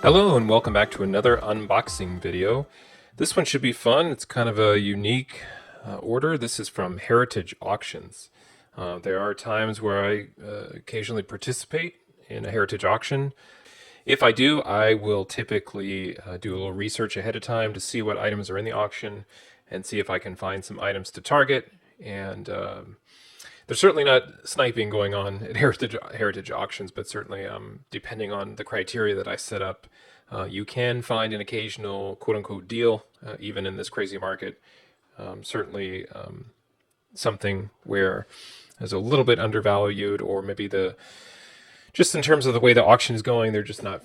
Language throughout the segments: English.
Hello and welcome back to another unboxing video. This one should be fun. It's kind of a unique order. This is from Heritage Auctions. There are times where I occasionally participate in a Heritage auction. If I do, I will typically do a little research ahead of time to see what items are in the auction and see if I can find some items to target. And there's certainly not sniping going on at heritage auctions, but certainly depending on the criteria that I set up, you can find an occasional quote-unquote deal, even in this crazy market. Certainly something where is a little bit undervalued, or maybe just in terms of the way the auction is going, they're just not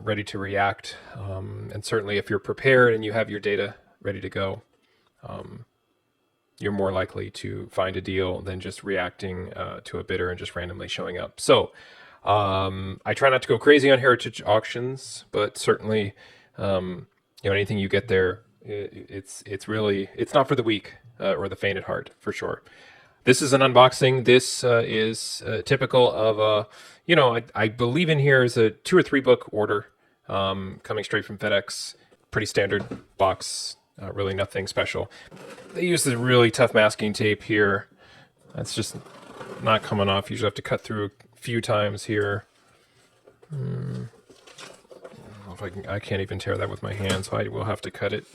ready to react. And certainly if you're prepared and you have your data ready to go, you're more likely to find a deal than just reacting to a bidder and just randomly showing up. So I try not to go crazy on heritage auctions, but certainly anything you get there, it's not for the weak or the faint at heart, for sure. This is an unboxing. This is typical of I believe in here is a 2 or 3 book order coming straight from FedEx. Pretty standard box. Really nothing special. They use this really tough masking tape here. That's just not coming off. You usually have to cut through a few times here. I don't know if I can't even tear that with my hand, so I will have to cut it.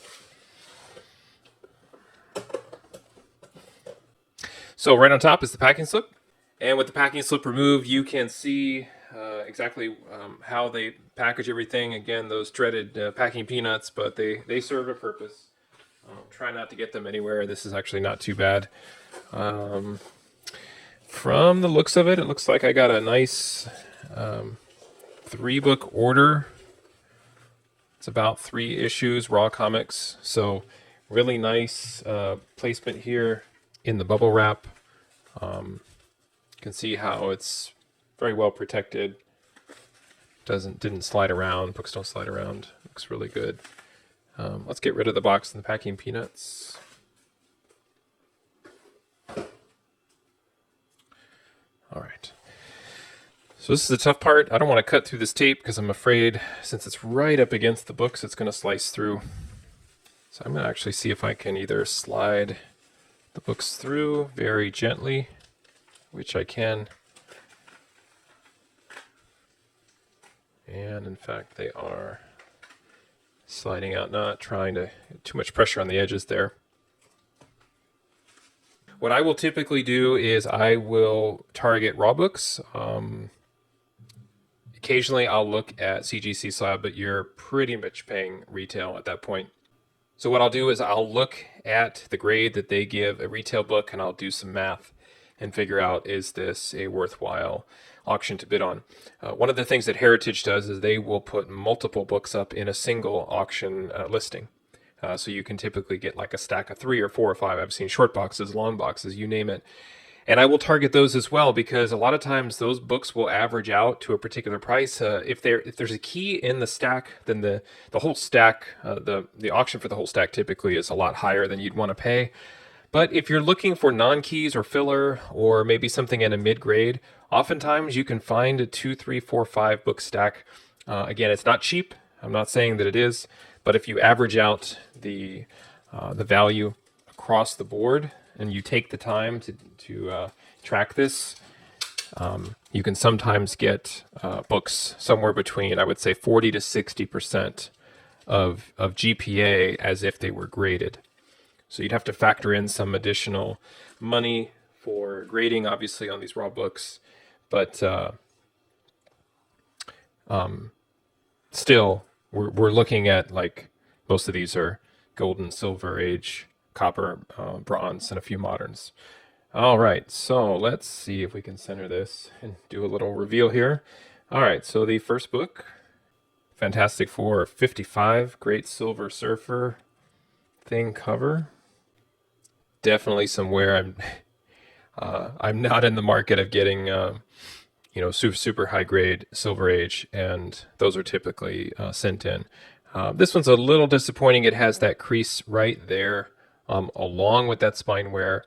So right on top is the packing slip. And with the packing slip removed, you can see exactly how they package everything. Again, those dreaded packing peanuts, but they serve a purpose. Try not to get them anywhere. This is actually not too bad. From the looks of it, it looks like I got a nice 3-book order. It's about 3 issues, raw comics. So really nice placement here in the bubble wrap. You can see how it's very well protected. Didn't slide around. Books don't slide around. Looks really good. Let's get rid of the box and the packing peanuts. All right. So this is the tough part. I don't want to cut through this tape because I'm afraid since it's right up against the books, it's going to slice through. So I'm going to actually see if I can either slide the books through very gently, which I can. And in fact, they are sliding out, not trying to get too much pressure on the edges there. What I will typically do is I will target raw books. Occasionally I'll look at CGC slab, but you're pretty much paying retail at that point. So what I'll do is I'll look at the grade that they give a retail book, and I'll do some math and figure out, is this a worthwhile auction to bid on? One of the things that Heritage does is they will put multiple books up in a single auction listing. So you can typically get like a stack of 3 or 4 or 5. I've seen short boxes, long boxes, you name it. And I will target those as well, because a lot of times those books will average out to a particular price. If there's a key in the stack, then the whole stack, the auction for the whole stack typically is a lot higher than you'd want to pay. But if you're looking for non-keys or filler, or maybe something in a mid-grade, oftentimes you can find a 2, 3, 4, 5 book stack. Again, it's not cheap. I'm not saying that it is, but if you average out the value across the board and you take the time to track this, you can sometimes get books somewhere between, I would say, 40 to 60% of GPA as if they were graded. So you'd have to factor in some additional money for grading, obviously, on these raw books. But still, we're looking at, like, most of these are golden, silver age, copper, bronze, and a few moderns. All right, so let's see if we can center this and do a little reveal here. All right, so the first book, Fantastic Four 55, Great Silver Surfer thing cover. Definitely somewhere I'm not in the market of getting super high grade Silver Age, and those are typically sent in. This one's a little disappointing. It has that crease right there along with that spine wear,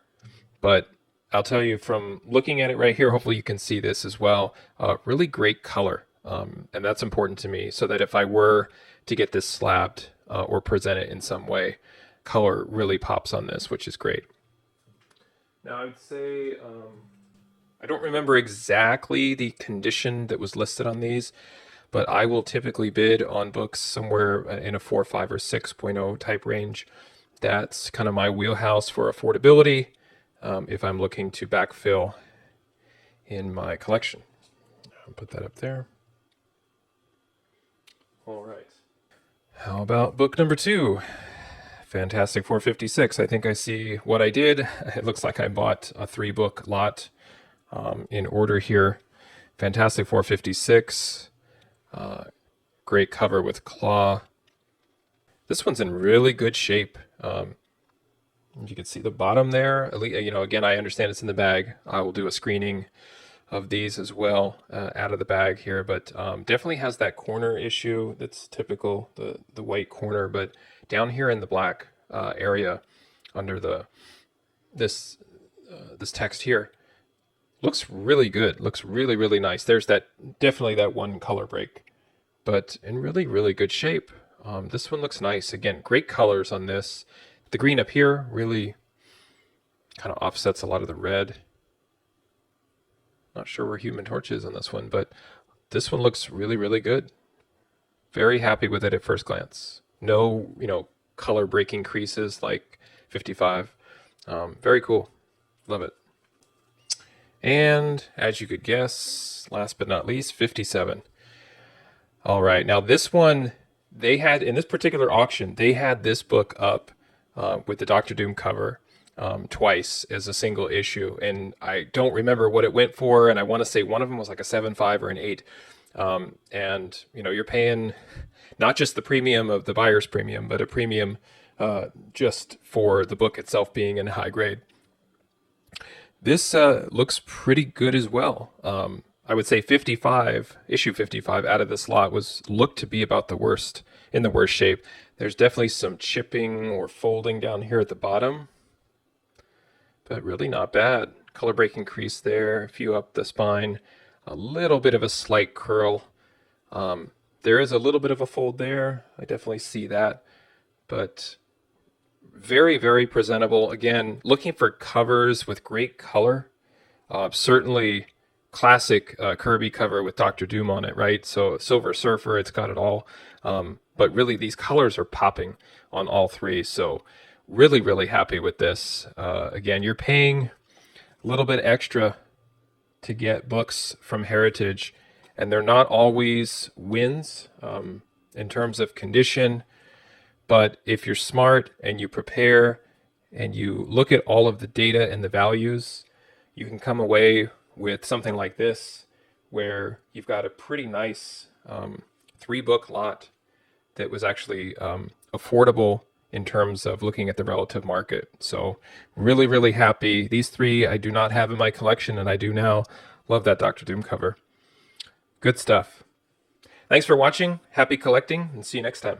but I'll tell you from looking at it right here, hopefully you can see this as well. Really great color. And that's important to me, so that if I were to get this slabbed or present it in some way, color really pops on this, which is great. Now I would say I don't remember exactly the condition that was listed on these, but I will typically bid on books somewhere in a 4, 5, or 6.0 type range. That's kind of my wheelhouse for affordability if I'm looking to backfill in my collection. I'll put that up there. All right. How about book number 2? Fantastic 456. I think I see what I did. It looks like I bought a 3-book lot in order here. Fantastic 456. Great cover with claw. This one's in really good shape. You can see the bottom there. Again, I understand it's in the bag. I will do a screening of these as well out of the bag here, but definitely has that corner issue that's typical, the white corner. But down here in the black area under this text here, looks really good. Looks really, really nice. There's definitely that one color break, but in really, really good shape. This one looks nice. Again, great colors on this. The green up here really kind of offsets a lot of the red. Not sure where Human Torch is on this one, but this one looks really, really good. Very happy with it at first glance. No, color breaking creases like 55. Very cool. Love it. And as you could guess, last but not least, 57. All right, now this one, they had, in this particular auction, they had this book up with the Doctor Doom cover twice as a single issue, and I don't remember what it went for, and I want to say one of them was like a 7.5 or an 8. And you're paying not just the premium of the buyer's premium, but a premium just for the book itself being in high grade. This looks pretty good as well. I would say issue 55 out of this lot looked to be about the worst shape. There's definitely some chipping or folding down here at the bottom, but really not bad. Color breaking crease there, a few up the spine, a little bit of a slight curl. There is a little bit of a fold there. I definitely see that, but very, very presentable. Again, looking for covers with great color. Certainly classic Kirby cover with Doctor Doom on it, right? So Silver Surfer, it's got it all. But really, these colors are popping on all 3. So really, really happy with this. Again, you're paying a little bit extra to get books from Heritage, and they're not always wins in terms of condition. But if you're smart and you prepare and you look at all of the data and the values, you can come away with something like this, where you've got a pretty nice 3-book lot that was actually affordable in terms of looking at the relative market. So really, really happy. These 3 I do not have in my collection, and I do now. Love that Doctor Doom cover. Good stuff. Thanks for watching. Happy collecting, and see you next time.